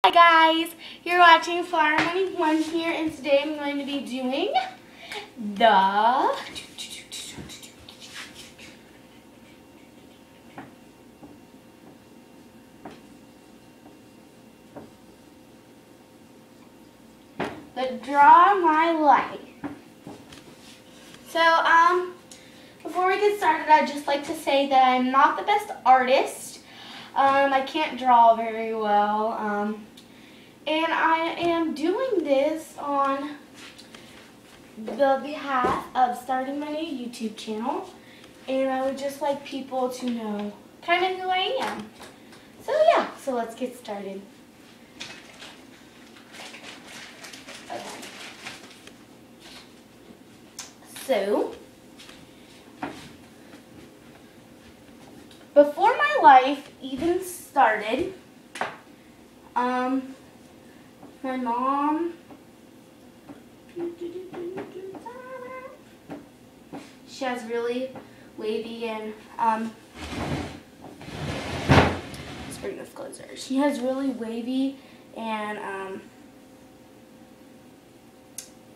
Hi guys, you're watching Flower Money 1 here, and today I'm going to be doing the Draw My Life. So, before we get started, I'd just like to say that I'm not the best artist. I can't draw very well, and I am doing this on the behalf of starting my new YouTube channel, and I would just like people to know kind of who I am. So yeah, so let's get started. Okay. So, before my life even started, my mom, she has really wavy and, let's bring this closer. She has really wavy and,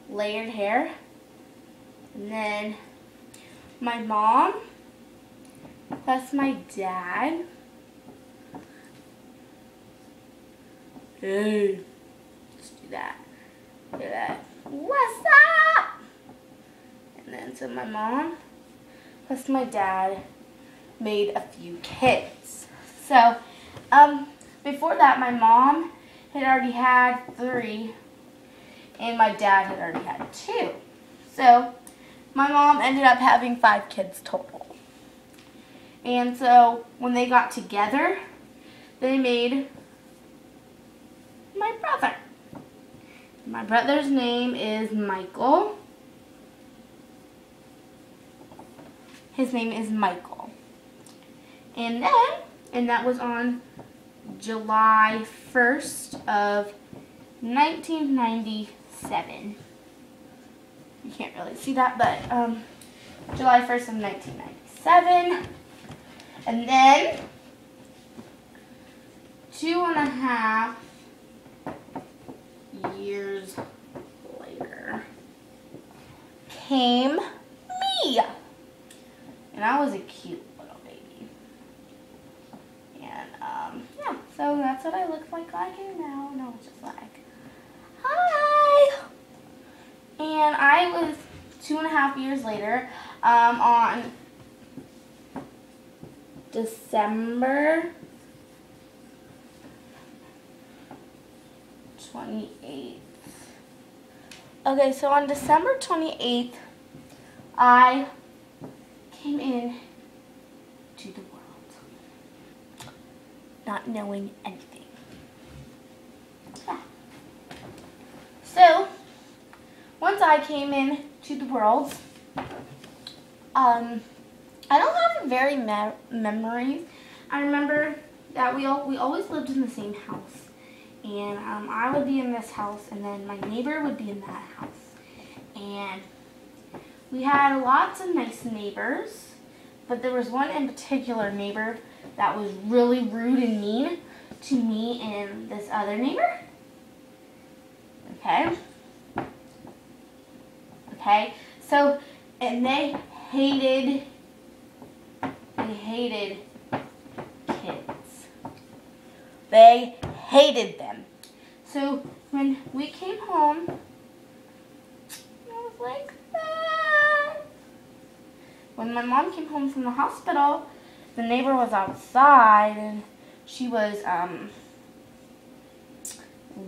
layered hair. And then my mom, that's my dad. Hey, let's do that. Look at that. What's up? And then so my mom, plus my dad, made a few kids. So, before that, my mom had already had 3, and my dad had already had 2. So, my mom ended up having 5 kids total. And so, when they got together, they made my brother. My brother's name is Michael. His name is Michael. And that was on July 1st of 1997. You can't really see that, but July 1st of 1997. And then 2.5 years later came me. And I was a cute little baby. And yeah, so that's what I look like now. And I was just like, hi. And I was 2.5 years later, on December 28th. Okay, so on December 28th, I came in to the world, not knowing anything. Yeah. So, once I came in to the world, I don't have very memories. I remember that we always lived in the same house. And I would be in this house, and then my neighbor would be in that house. And we had lots of nice neighbors, but there was one in particular neighbor that was really rude and mean to me and this other neighbor. Okay, so, and they hated kids. They hated them. So when we came home, I was like, ah. When my mom came home from the hospital, the neighbor was outside and she was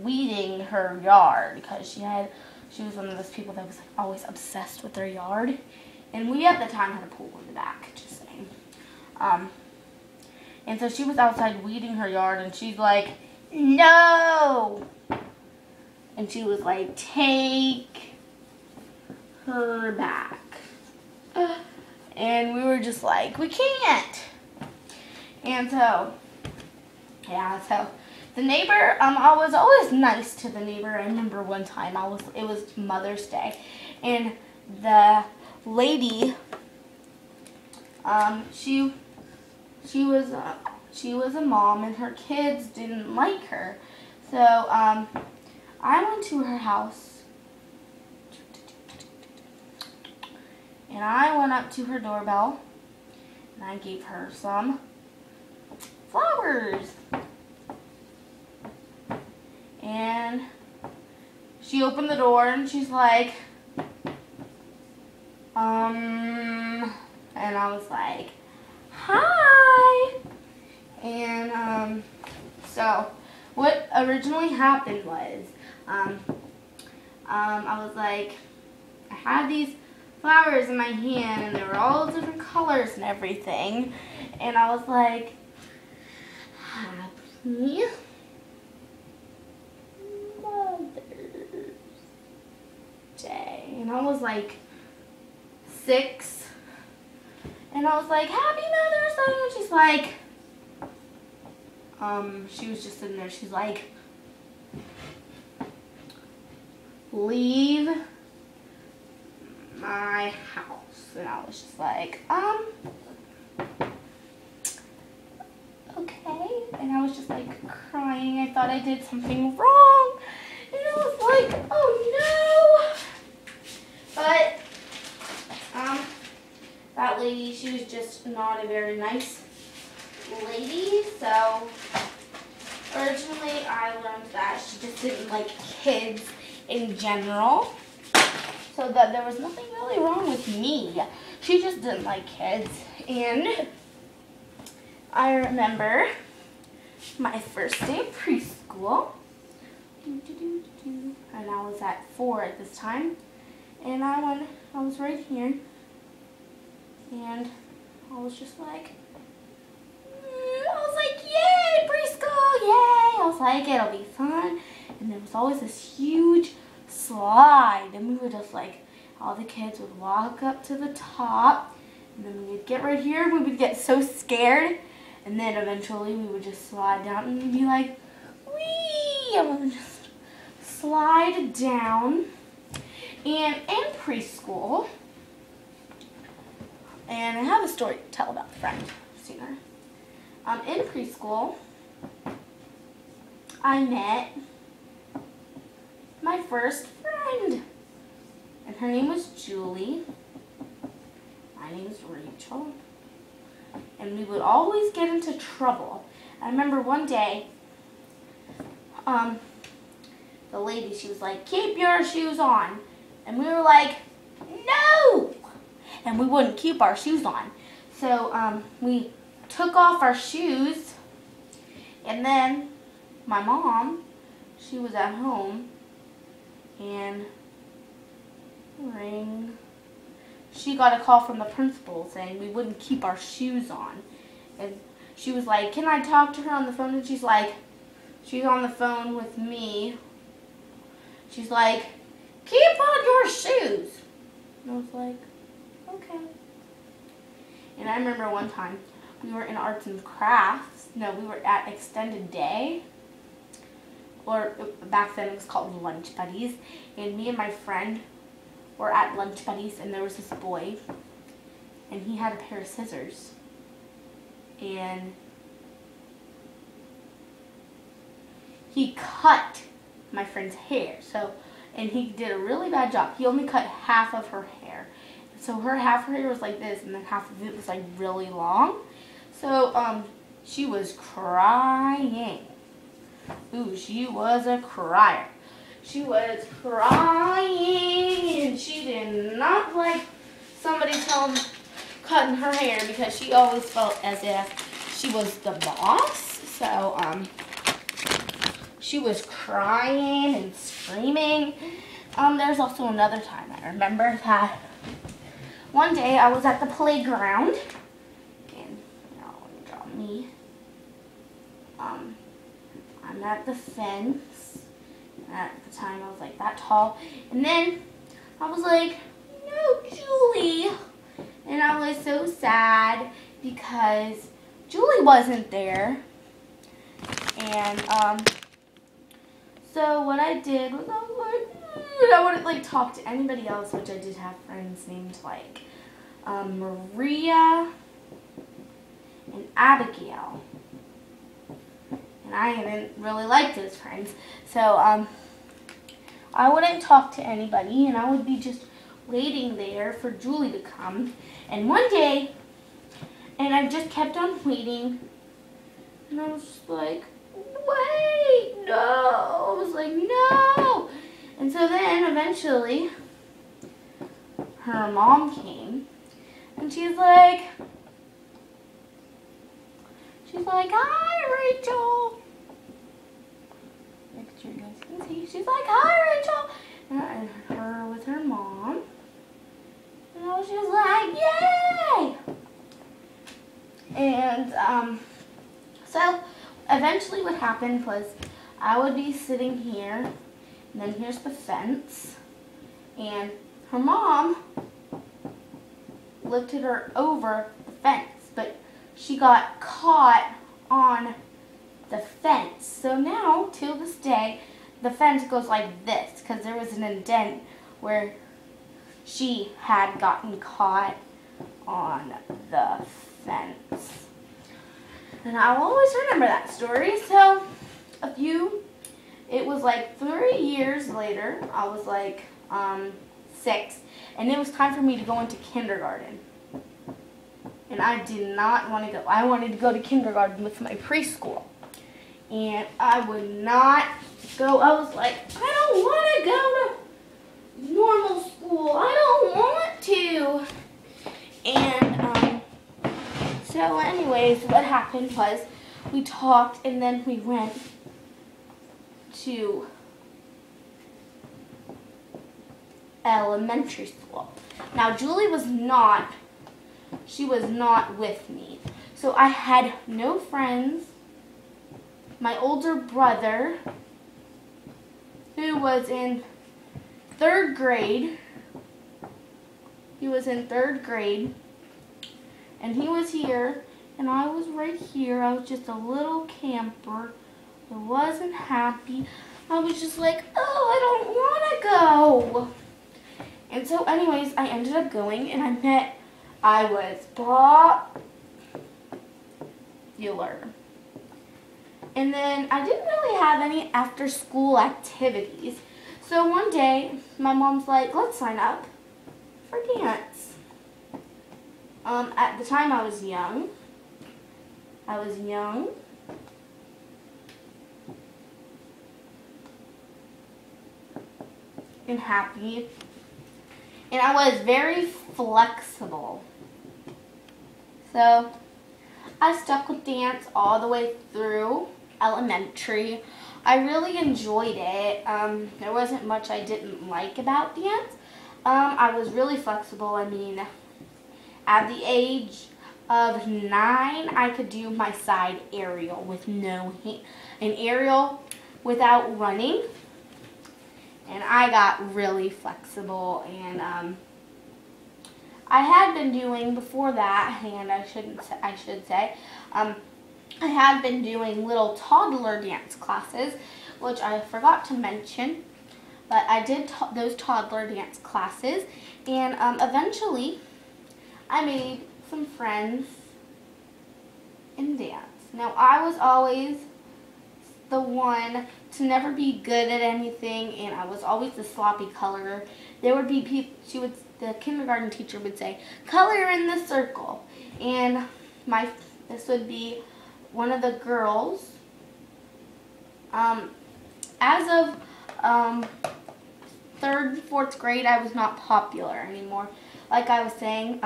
weeding her yard because she was one of those people that was like always obsessed with their yard. And we at the time had a pool in the back, just saying. And so she was outside weeding her yard, and she's like, no! And she was like, take her back. And we were just like, we can't. And so, yeah, so the neighbor, I was always nice to the neighbor. I remember one time, it was Mother's Day, and the lady, she was a mom, and her kids didn't like her. So, I went to her house, and I went up to her doorbell, and I gave her some flowers. And she opened the door, and she's like, and I was like, hi. And, so what originally happened was, I was like, I had these flowers in my hand, and they were all different colors and everything, and I was like, happy Mother's Day. And I was like 6, and I was like, happy Mother's Day, and she's like, she was just sitting there, she's like, leave my house. And I was just like, okay. And I was just like crying. I thought I did something wrong. And I was like, oh no. But, that lady, she was just not a very nice lady. So, originally I learned that she just didn't like kids in general. So that there was nothing really wrong with me. She just didn't like kids. And I remember my first day of preschool. And I was at 4 at this time. And I was right here. And I was just like, yay, preschool, yay. I was like, it'll be fun. And there was always this huge slide, and we would just like, all the kids would walk up to the top, and then we would get right here, and we would get so scared, and then eventually we would just slide down, and we'd be like, whee, and we would just slide down. And in preschool, and I have a story to tell about the friend sooner. In preschool, I met my first friend, and her name was Julie. My name is Rachel, and we would always get into trouble. I remember one day, the lady, she was like, keep your shoes on, and we were like, no, and we wouldn't keep our shoes on. So we took off our shoes, and then my mom, she was at home, and ring. She got a call from the principal saying we wouldn't keep our shoes on. And she was like, can I talk to her on the phone? And she's like, she's on the phone with me. She's like, keep on your shoes. And I was like, okay. And I remember one time we were in arts and crafts. No, we were at extended day. Or back then it was called Lunch Buddies, and me and my friend were at Lunch Buddies, and there was this boy, and he had a pair of scissors, and he cut my friend's hair. So, and he did a really bad job. He only cut half of her hair, so half her hair was like this, and then half of it was like really long. So she was crying. Ooh, she was a crier. She was crying, and she did not like somebody cutting her hair, because she always felt as if she was the boss. So, she was crying and screaming. There's also another time I remember that one day I was at the playground, and let me draw me. I'm at the fence. At the time, I was like that tall. And then I was like, no, Julie. And I was so sad because Julie wasn't there. And so what I did was I wouldn't like talk to anybody else, which I did have friends named like Maria and Abigail. and I didn't really like those friends. So I wouldn't talk to anybody, and I would be just waiting there for Julie to come. And one day, and I just kept on waiting, and I was just like, wait, no. I was like, no. And so then eventually her mom came, and she's like, hi, Rachel. Make sure you guys can see. She's like, hi, Rachel. And her with her mom. And I was just like, yay. And so eventually what happened was I would be sitting here, and then here's the fence, and her mom lifted her over the fence, but she got caught on the fence. So now, till this day, the fence goes like this, because there was an indent where she had gotten caught on the fence. And I'll always remember that story. So, it was like 3 years later, I was like 6, and it was time for me to go into kindergarten. And I did not want to go. I wanted to go to kindergarten with my preschool. And I would not go. I was like, I don't want to go to normal school. I don't want to. And so anyways, what happened was we talked, and then we went to elementary school. Now, Julie was not with me. So I had no friends. My older brother, who was in 3rd grade, and he was here, and I was right here. I was just a little camper. I wasn't happy. I was just like, oh, I don't want to go. And so anyways, I ended up going, and I was popular. And then I didn't really have any after school activities. So one day, my mom's like, let's sign up for dance. At the time I was young. And happy. And I was very flexible. So I stuck with dance all the way through elementary. I really enjoyed it. There wasn't much I didn't like about dance. I was really flexible. I mean, at the age of 9, I could do my side aerial with no hand, an aerial without running. And I got really flexible, and I had been doing before that, and I should say, I had been doing little toddler dance classes, which I forgot to mention, but I did those toddler dance classes, and eventually I made some friends in dance. Now, I was always the one to never be good at anything, and I was always the sloppy colorer. There would be people, the kindergarten teacher would say, color in the circle, and this would be one of the girls. As of 3rd, 4th grade, I was not popular anymore. Like I was saying,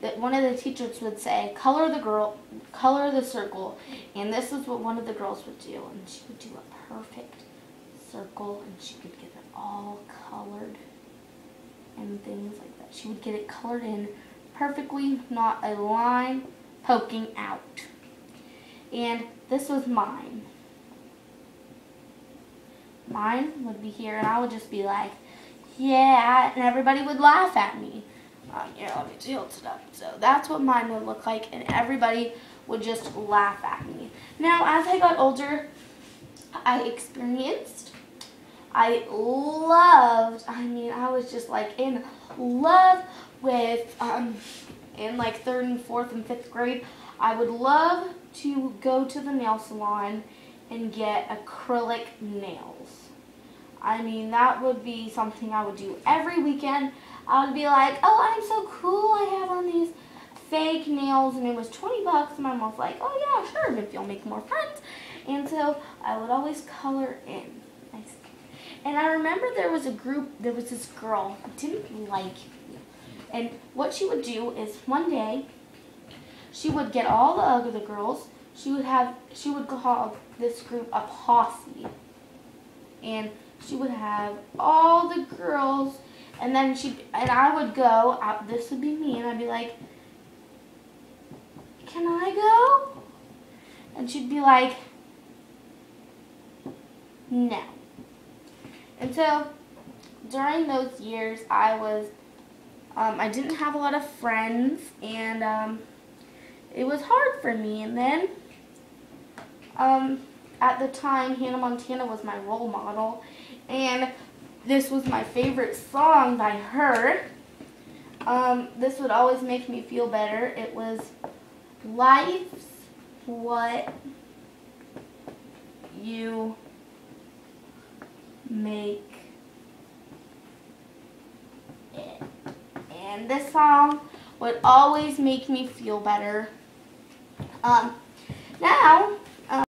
that one of the teachers would say, color the circle, and this is what one of the girls would do, and she would do a perfect circle, and she could get it all colored and things like that. She would get it colored in perfectly, not a line poking out. And this was mine. Mine would be here, and I would just be like, yeah, and everybody would laugh at me. Let me tilt it up. So that's what mine would look like, and everybody would just laugh at me. Now, as I got older, I was just like in love with, in like 3rd and 4th and 5th grade, I would love to go to the nail salon and get acrylic nails. I mean, that would be something I would do every weekend. I would be like, oh, I'm so cool, I have on these fake nails, and it was 20 bucks, and my mom was like, oh yeah, sure, if you'll make more friends. And so I would always color in. And I remember there was this girl who didn't like me. And what she would do is one day, she would get all the other girls, she would call this group a posse. And she would have all the girls, and then I would go out, this would be me, and I'd be like, can I go? And she'd be like, no. And so during those years, I didn't have a lot of friends, and it was hard for me. And then at the time, Hannah Montana was my role model, and this was my favorite song by her. This would always make me feel better. It was Life's What You Make It. And this song would always make me feel better. Now,